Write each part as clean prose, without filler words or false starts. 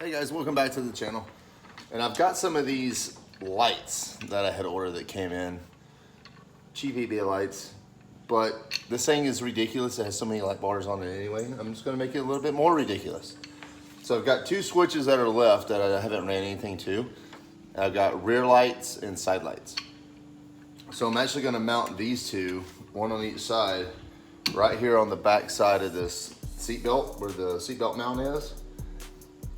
Hey guys, welcome back to the channel. And I've got some of these lights that I had ordered that came in. Cheap eBay lights. But this thing is ridiculous. It has so many light bars on it anyway. I'm just gonna make it a little bit more ridiculous. So I've got two switches that are left that I haven't ran anything to. I've got rear lights and side lights. So I'm actually gonna mount these two, one on each side, right here on the back side of this seat belt, where the seat belt mount is,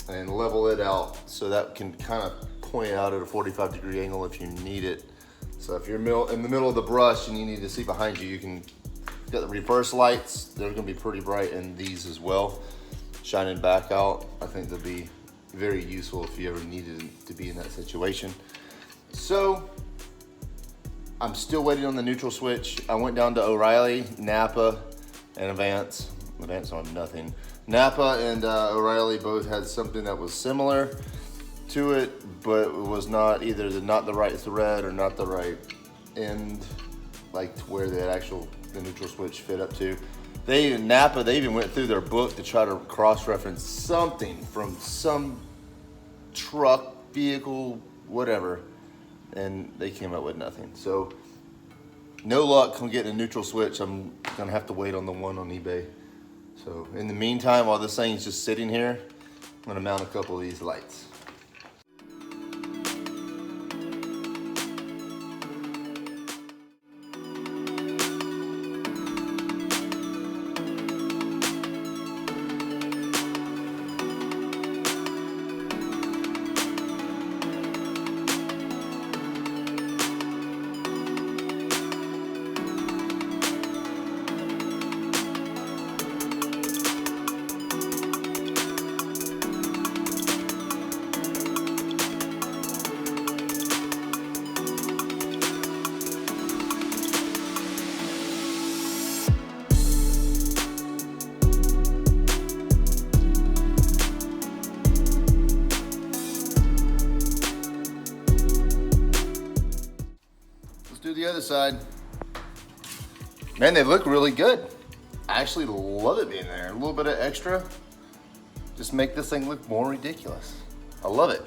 and level it out so that can kind of point out at a 45-degree angle if you need it. So if you're in the middle of the brush and you need to see behind you, you can get the reverse lights. They're gonna be pretty bright, and these as well, shining back out. I think they'll be very useful if you ever needed to be in that situation. So I'm still waiting on the neutral switch. I went down to O'Reilly, Napa, and Advance. Advance on nothing. Napa and O'Reilly both had something that was similar to it, but it was not either not the right thread or not the right end, like to where the neutral switch fit up to. Napa, they even went through their book to try to cross-reference something from some truck, vehicle, whatever, and they came up with nothing. So no luck on getting a neutral switch. I'm gonna have to wait on the one on eBay. So in the meantime, while this thing's just sitting here, I'm gonna mount a couple of these lights. Do the other side. Man, they look really good. I actually love it being there. A little bit of extra, just make this thing look more ridiculous. I love it.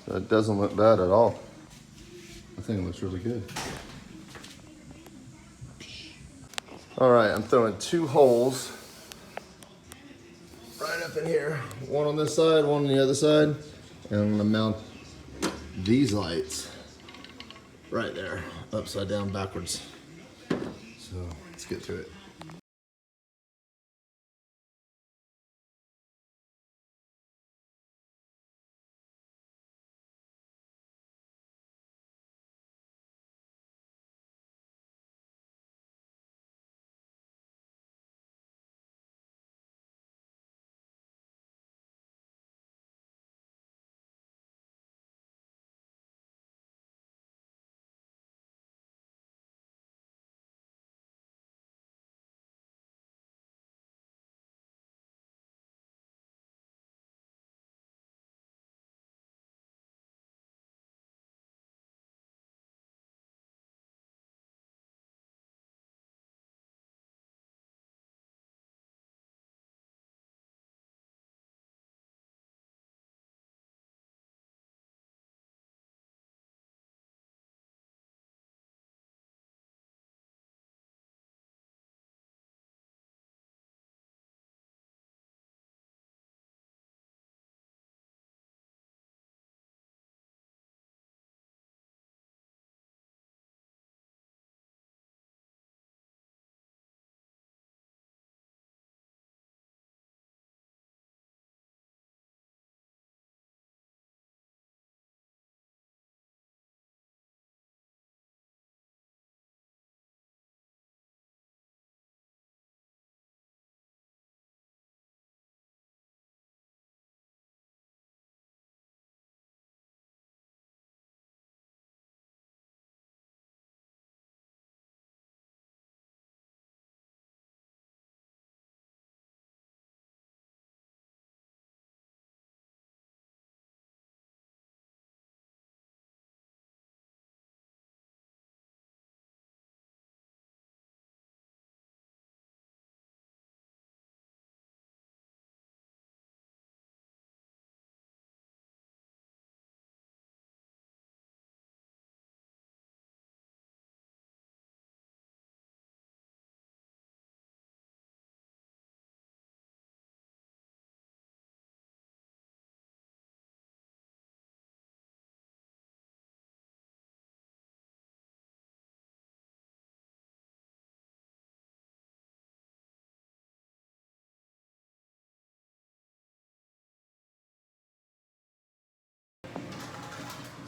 That doesn't look bad at all. I think it looks really good. All right, I'm throwing two holes right up in here. One on this side, one on the other side. And I'm gonna mount these lights right there, upside down, backwards. So let's get to it.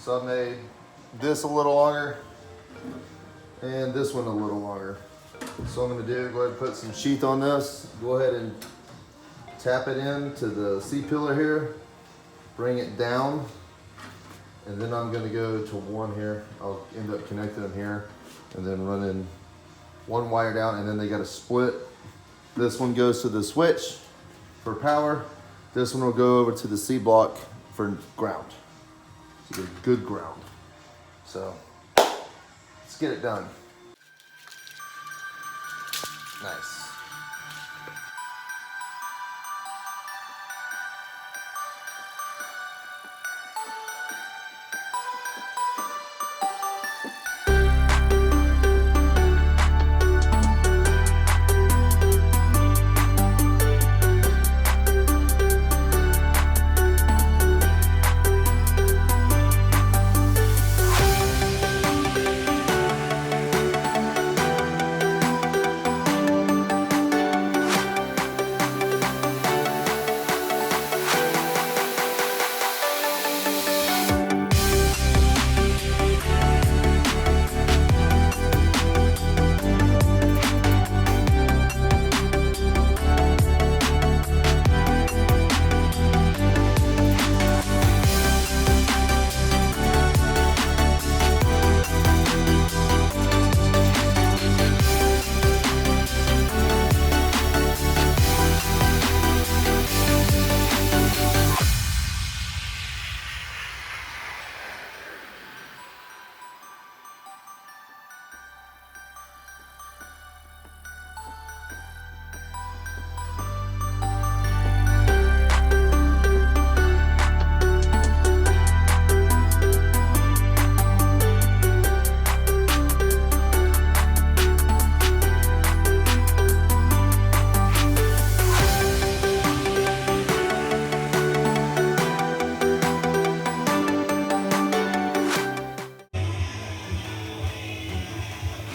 So I made this a little longer and this one a little longer. So I'm gonna do, go ahead and put some sheath on this. Go ahead and tap it into the C-pillar here, bring it down, and then I'm gonna go to one here. I'll end up connecting them here and then running one wire down, and then they got a split. This one goes to the switch for power. This one will go over to the C block for ground. So get good ground. So let's get it done. Nice.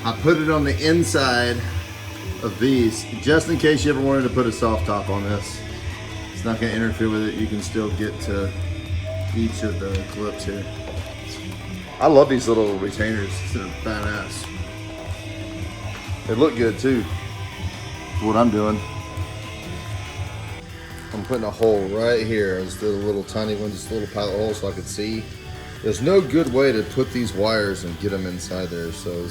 I put it on the inside of these, just in case you ever wanted to put a soft top on this. It's not gonna interfere with it. You can still get to each of the clips here. I love these little retainers. They're badass. They look good too. That's what I'm doing. I'm putting a hole right here. It's the little tiny one, just a little pilot hole so I could see. There's no good way to put these wires and get them inside there, so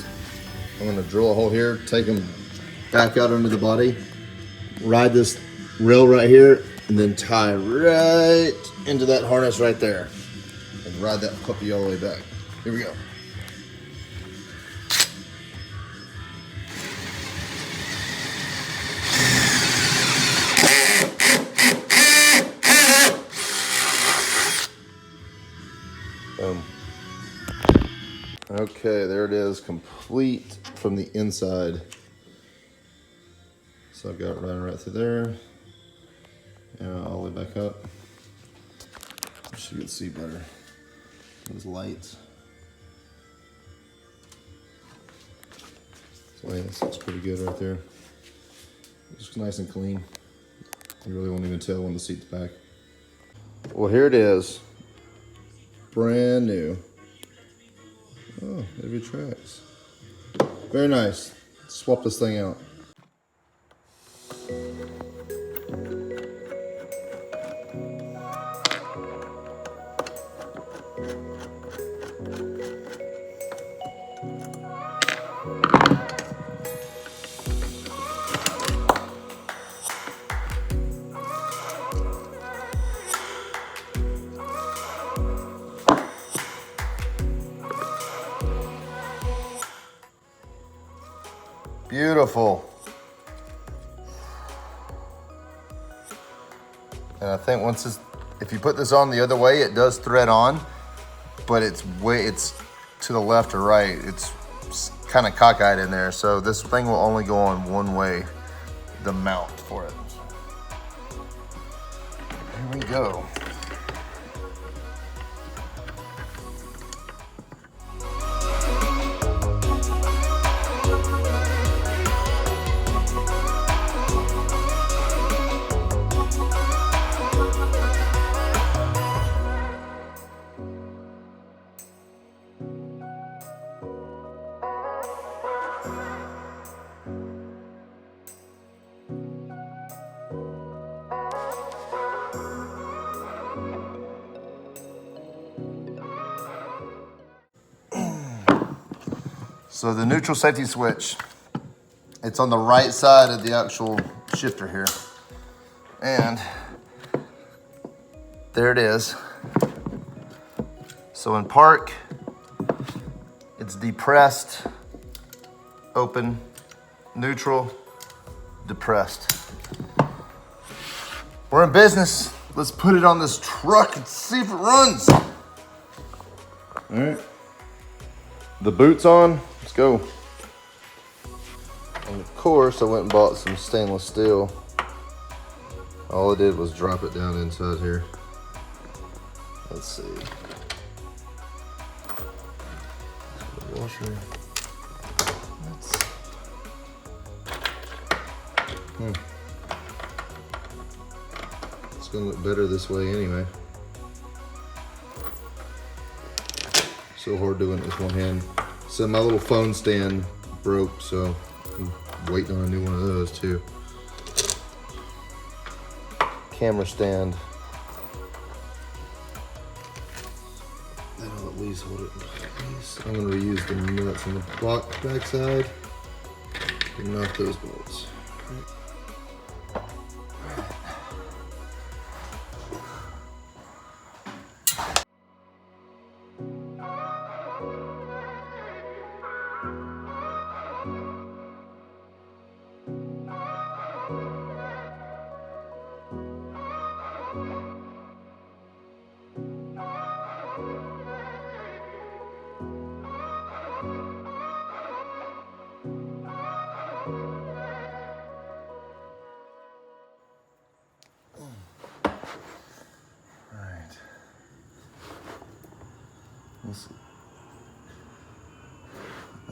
I'm gonna drill a hole here, take them back out under the body, ride this rail right here, and then tie right into that harness right there, and ride that puppy all the way back. Here we go. Boom. Okay, there it is, complete from the inside. So I've got it running right through there, and all the way back up. So you can see better. Those lights. So yeah, this looks pretty good right there. It's nice and clean. You really won't even tell when the seat's back. Well, here it is. Brand new. Oh, it retracts. Very nice. Swap this thing out. Beautiful. And I think once this, if you put this on the other way, it does thread on, but it's to the left or right. It's kind of cockeyed in there. So this thing will only go on one way, the mount for it. Here we go. So the neutral safety switch, it's on the right side of the actual shifter here. And there it is. So in park, it's depressed, open, neutral, depressed. We're in business. Let's put it on this truck and see if it runs. All right. The boot's on, let's go. And of course, I went and bought some stainless steel. All I did was drop it down inside here. Let's see. The washer. It's gonna look better this way anyway. So hard doing it with one hand. So my little phone stand broke, so I'm waiting on a new one of those too. Camera stand. That'll at least hold it in place. I'm gonna reuse the nuts on the back side and knock those bolts.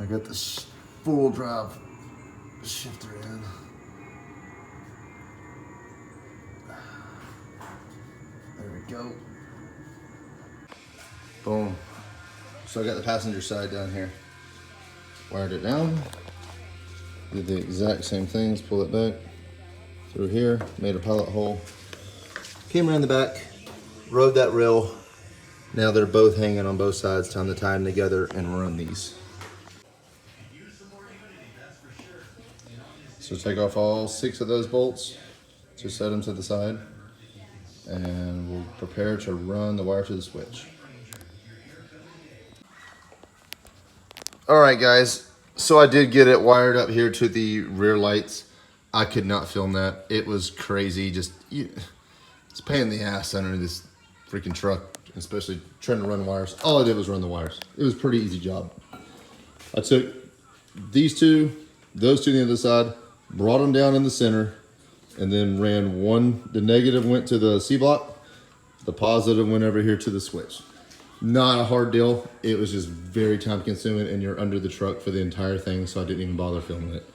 I got the full drive shifter in. There we go. Boom. So I got the passenger side down here. Wired it down. Did the exact same things. Pull it back through here. Made a pilot hole. Came around the back. Rode that rail. Now they're both hanging on both sides. Time to tie them together and run these. So take off all 6 of those bolts. Just set them to the side. And we'll prepare to run the wire to the switch. All right, guys. So I did get it wired up here to the rear lights. I could not film that. It was crazy. Just, it's a pain in the ass under this freaking truck, especially trying to run wires. All I did was run the wires. It was a pretty easy job. I took these two, those two on the other side, brought them down in the center, and then ran one. The negative went to the C block, the positive went over here to the switch. Not a hard deal. It was just very time consuming, and you're under the truck for the entire thing, so I didn't even bother filming it.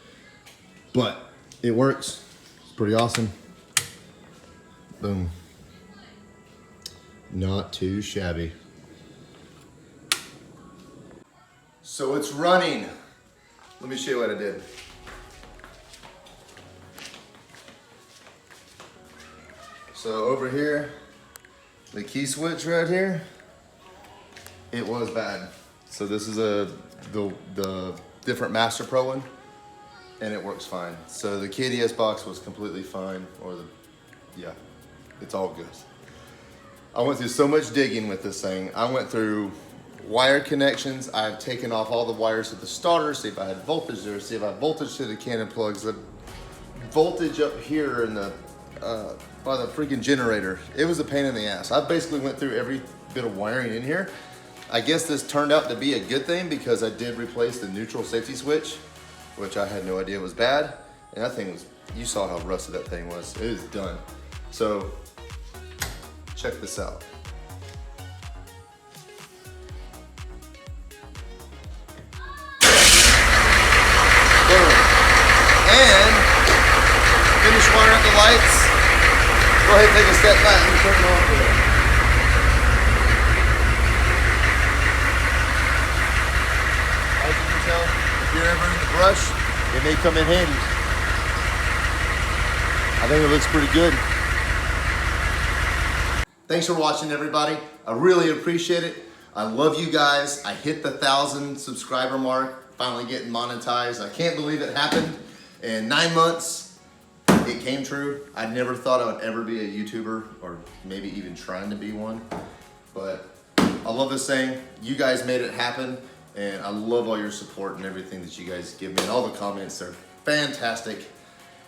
But it works. It's pretty awesome. Boom. Not too shabby. So it's running. Let me show you what I did. So over here, the key switch right here, it was bad. So this is the different Master Pro one, and it works fine. So the KDS box was completely fine, yeah, it's all good. I went through so much digging with this thing. I went through wire connections. I've taken off all the wires to the starter, see if I had voltage there, see if I had voltage to the cannon plugs, the voltage up here in the by the freaking generator. It was a pain in the ass. I basically went through every bit of wiring in here. I guess this turned out to be a good thing because I did replace the neutral safety switch, which I had no idea was bad. And that thing was, you saw how rusted that thing was. It is done. So check this out. Boom. And finish wiring up the lights. Go ahead and take a step back and turn it on there. As you can tell, if you're ever in the brush, it may come in handy. I think it looks pretty good. Thanks for watching, everybody. I really appreciate it. I love you guys. I hit the 1,000 subscriber mark finally getting monetized. I can't believe it happened. In 9 months, it came true. I never thought I would ever be a YouTuber or maybe even trying to be one. But I love this thing. You guys made it happen. And I love all your support and everything that you guys give me. And all the comments are fantastic.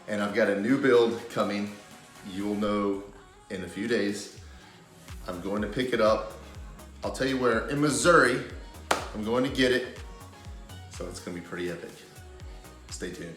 And I've got a new build coming. You'll know in a few days. I'm going to pick it up. I'll tell you where, in Missouri. I'm going to get it. So it's gonna be pretty epic. Stay tuned.